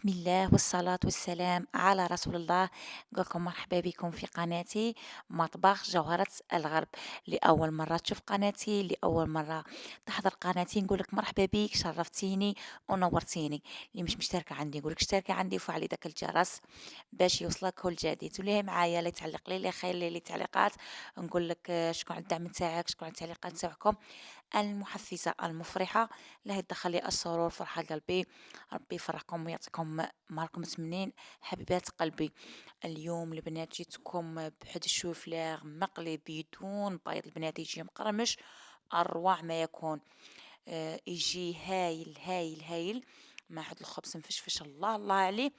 بسم الله والصلاة والسلام على رسول الله. نقولكم مرحبا بكم في قناتي مطبخ جوهرة الغرب. لأول مرة تشوف قناتي، لأول مرة تحضر قناتي، نقولك مرحبا بك، شرفتيني ونورتيني. اللي مش مشتركة عندي نقولك اشتركي عندي وفعلي داك الجرس باش يوصلك كل جديد، واللي هي معايا اللي تعلق لي اللي خير لي تعليقات نقولك شكرا على الدعم تاعك، شكرا على التعليقات تاعكم المحفزة المفرحة اللي هي تدخل لي السرور فرحة قلبي. ربي يفرحكم ويعطيكم مالكم متمنين حبيبات قلبي. اليوم البنات جيتكم بحد الشوفليغ مقلي بدون بيض، البنات يجي مقرمش أروع ما يكون. يجي هايل هايل هايل مع هاد الخبز مفشفش الله الله عليه.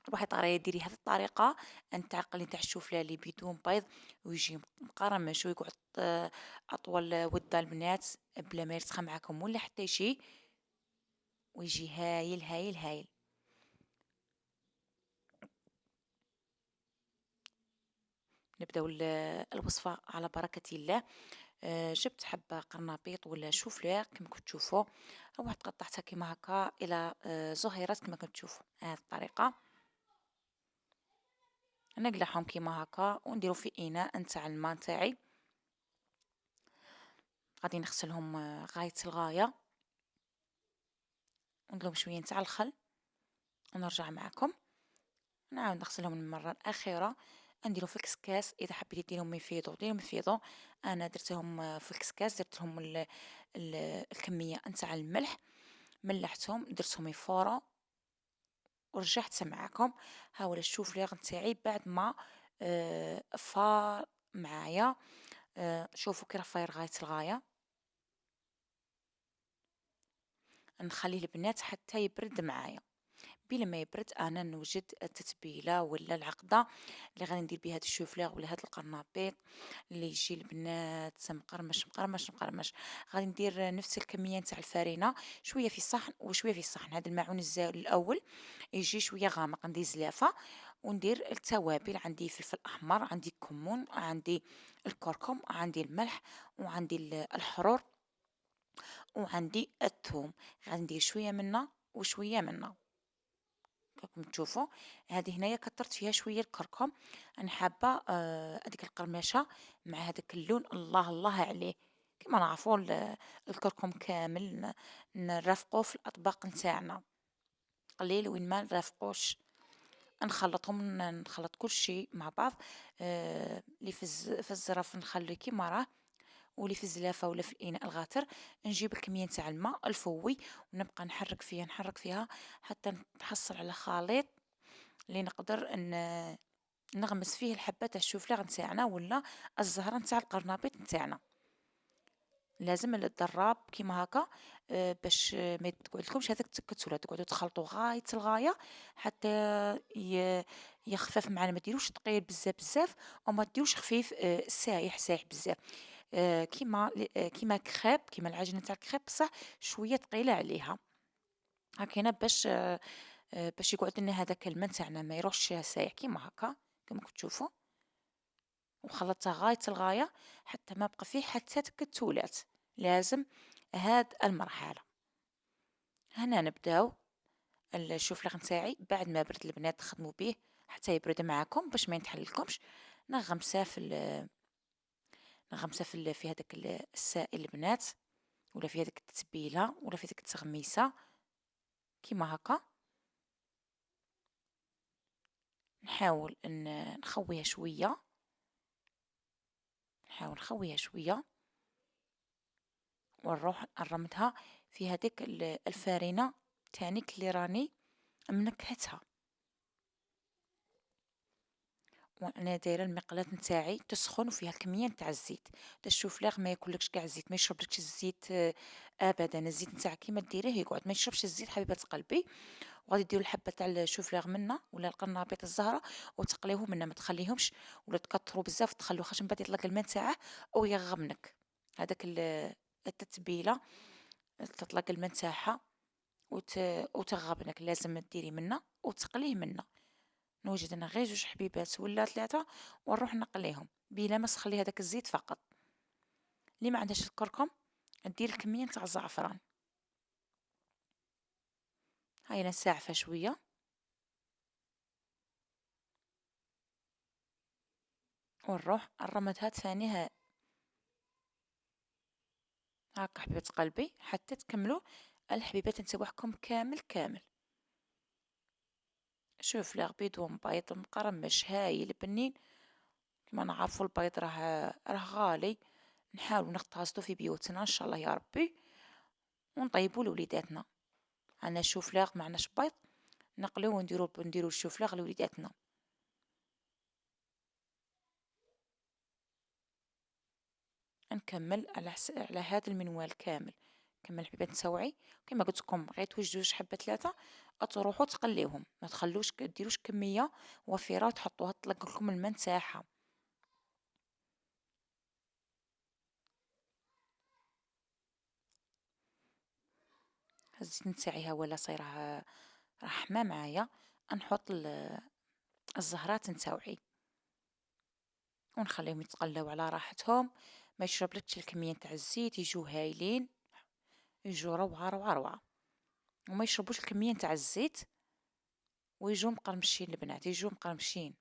روحي طاريه ديري هذه الطريقه نتاع قلي نتاع الشوفله اللي بدون بيض ويجي مقرمش ويقعد اطول ودا البنات بلا ما يرتخى معاكم ولا حتى شي، ويجي هايل هايل هايل. نبداو الوصفه على بركه الله. جبت حبه قرنبيط ولا شوفلير كما كنتو تشوفوا، روحت قطعتها كيما هكا الى زهيرات كما كنتو تشوفوا هذه الطريقه. نقلعهم كيما هكا ونديرو في اناء نتاع الماء نتاعي، غادي نغسلهم غاية الغاية، ونديرلهم شوية نتاع الخل ونرجع معكم نعاود نغسلهم المرة الأخيرة. نديرو في الكسكاس، إذا حبيتي ديريهم يفيضو ديريهم يفيضو. أنا درتهم في الكسكاس، درتلهم الكمية نتاع الملح، ملحتهم درتهم يفورو ورجعت معاكم. ها هو الشوفليغ نتاعي بعد ما فار معايا. شوفوا كي راه فاير غاية الغاية. نخليه البنات حتى يبرد معايا. بلا ما يبرد انا نوجد التتبيله ولا العقده اللي غادي ندير بها هاد الشوفليغ ولا هاد القرنبيط اللي يجي البنات مقرمش مقرمش مقرمش. غادي ندير نفس الكميه نتاع الفرينه، شويه في الصحن وشويه في الصحن. هذا المعون الاول يجي شويه غامق، ندير زلافه وندير التوابل. عندي فلفل احمر، عندي كمون، عندي الكركم، عندي الملح، وعندي الحرور، وعندي الثوم. غادي ندير شويه منا وشويه منا راكم تشوفوا. هذه هنايا كثرت فيها شويه الكركم، انا حابه هذيك القرمشه مع هذاك اللون الله الله عليه. كما نعرفوا الكركم كامل نرافقوه في الاطباق نتاعنا قليل وين ما نرافقوش. نخلطهم نخلط كل شيء مع بعض. اللي في الزرف نخلي كيما راه، واللي في الزلافه ولا في الاناء الغاتر نجيب الكميه نتاع الماء الفوي ونبقى نحرك فيها نحرك فيها حتى نحصل على خليط اللي نقدر نغمس فيه الحبة تاع الشوفليغ نتاعنا ولا الزهرة نتاع القرنبيط نتاعنا. لازم الضراب كيما هكا باش ما تقعدلكمش هذاك التكتله، تقعدوا تخلطوا غاية الغاية حتى يخفف معنا. ما ديروش ثقيل بزاف بزاف وما ديروش خفيف سايح سايح بزاف. كيما كريب، كيما العجينه تاع الكريب بصح شويه ثقيله عليها هكانا باش يقعد لنا هذاك الماء نتاعنا ما يروحش سايح كيما هكا كما كنتو تشوفوا. وخلطتها غاية الغاية حتى ما بقى فيه حتى تكتلات. لازم هاد المرحلة. هنا نبداو الشوفليغ نتاعي بعد ما برد البنات تخدموا به حتى يبرد معاكم باش ما يتحللكمش. نغمساه في هذاك السائل البنات ولا في هذيك التتبيله ولا في ديك التغميسه كيما هكا. نحاول نخويها شويه، نحاول نخويها شويه ونروح نرمدها في هذيك الفارينه تانيك اللي راني منكهتها. وانا دايره المقلاة نتاعي تسخن وفيها الكميه نتاع الزيت. الشوفلاغ ما ياكلكش كاع الزيت، ما يشربلكش الزيت ابدا. الزيت نتاعك كيما ديريه يقعد ما يشربش الزيت حبيبه قلبي. وغادي ديروا الحبه تاع الشوفلاغ منا ولا القرنبيط الزهره وتقليوه منا، ما تخليهمش ولا تكثروا بزاف تخلوه خاش من بعد يطلق الماء تاعه او يغمنك. هذاك التتبيله تطلق الماء تاعها وتغبنك. لازم ديري منا وتقليه منا. نوجد انا غير جوج حبيبات ولا ثلاثه ونروح نقليهم بلا ما تخلي هذاك الزيت فقط. اللي ما عندهاش الكركم دير الكميه نتاع الزعفران. هاي انا ساعفه شويه ونروح نرمدها ثاني. هاكا حبيبة قلبي حتى تكملوا الحبيبات نتاوعكم كامل كامل. شوف لا بيض ومبيض مقرمش هايل بنين. كما نعرفوا البيض راه غالي، نحاولوا نقتصدوا في بيوتنا ان شاء الله يا ربي، ونطيبوا لوليداتنا. عندنا شوفلاغ معناش بيض، نقليو ونديرو الشوفلاغ لوليداتنا. نكمل على هذا المنوال كامل. كمل الحبيبات نسوعي كما قلت لكم غير جوج حبة ثلاثة تروحوا تقليوهم، ما تخلوش ديروش كمية وفيرة وتحطوها تطلق لكم الماء نتاعها. الزيت نتاعي ها ولا صاير راه حما معايا. نحط الزهرات نتاوعي ونخليهم يتقلاو على راحتهم، ما يشربلكش الكمية نتاع الزيت، يجو هايلين، يجو روعة روعة روعة، وما يشربوش الكمية نتاع الزيت ويجو مقرمشين البنات، يجو مقرمشين.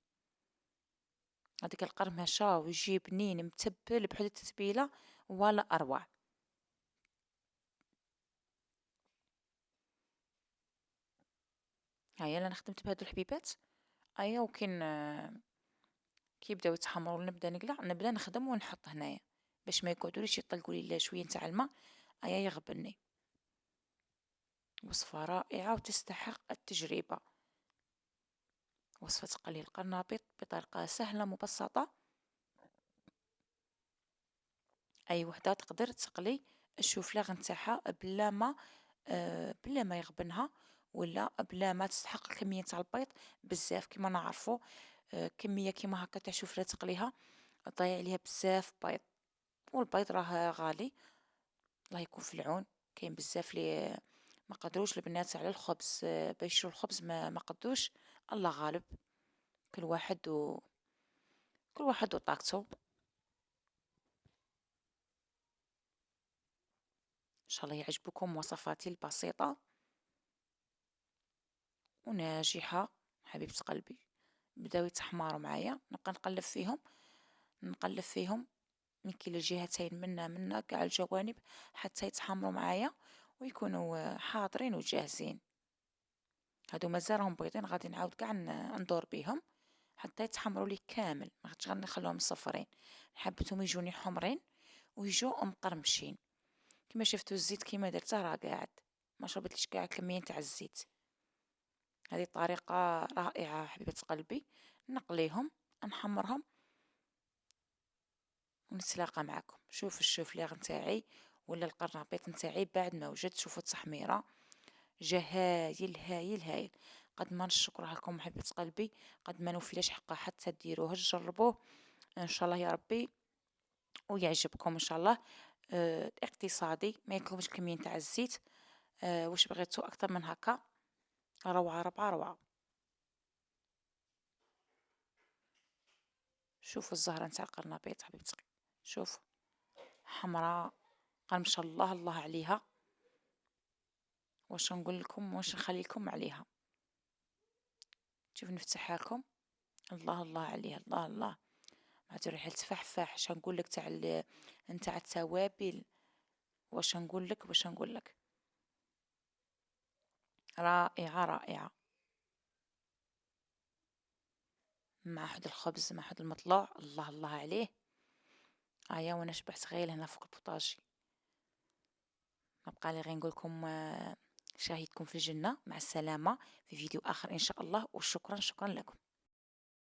هذيك القرمشة ويجي بنين متبل بحال التتبيلة ولا أروع. هيا انا خدمت بهادو الحبيبات. ايا وكين كي يبداو يتحمروا نبدا نقلع، نبدا نخدم ونحط هنايا باش ما يقعدوليش يطلقوا لي شويه نتاع الماء. ايا يغبني. وصفه رائعه وتستحق التجربه. وصفه تقلي القرنبيط بطريقه سهله مبسطه. اي وحده تقدر تقلي الشوفلاغ نتاعها بلا ما يغبنها، ولا بلا ما تستحق الكميه تاع البيض بزاف. كيما نعرفوا كميه كيما هكا تاع شوفلاغ تقليها تضيع عليها بزاف بيض، والبيض راه غالي. الله يكون في العون. كاين بزاف لي ما قدروش البنات على الخبز، باش يشرو الخبز ما قدوش. الله غالب. كل واحد كل واحد وطاقته. ان شاء الله يعجبكم وصفاتي البسيطة وناجحة حبيبة قلبي. بداو يتحماروا معايا، نبقى نقلب فيهم من كلا الجهتين، منا كاع الجوانب حتى يتحمروا معايا ويكونوا حاضرين وجاهزين. هادو مازال بيضين، غادي نعاود كاع ندور بيهم حتى يتحمروا لي كامل، ما غاديش غير نخلوهم صفرين. حبيتهم يجوني حمرين ويجو مقرمشين. كما شفتوا الزيت كيما درته راه قاعد ما شربتليش كاع كمية تاع الزيت. هذه طريقة رائعة حبيبة قلبي. نقليهم نحمرهم ونتلاقى معكم. شوف الشوفلاغ نتاعي ولا القرنبيط نتاعي بعد ما وجدت، شوفوا التحميرة جا هايل هايل هايل. قد ما نشكرها لكم حبيبة قلبي، قد ما نوفيلاش حقها حتى ديروه جربوه ان شاء الله يا ربي ويعجبكم ان شاء الله. اقتصادي، ما ياكلهمش كمية تاع الزيت. واش بغيتو اكثر من هكا؟ روعة روعة روعة. شوفوا الزهرة نتاع القرنبيط حبيبتي، شوفوا حمراء قرمشة الله الله عليها. واش نقول لكم واش نخلي لكم عليها؟ شوف نفتحها لكم. الله الله عليها الله الله. عاد ريحة تفحفح. اش نقول لك تاع نتاع التوابل. واش نقول لك رائعة رائعة. مع حد الخبز مع حد المطلوع الله الله عليه. ايا وانا شبعت غير هنا فوق البوطاجي. ما بقى لي غير نقول لكم شاهدكم في الجنة. مع السلامة في فيديو آخر إن شاء الله، وشكرا شكرا لكم.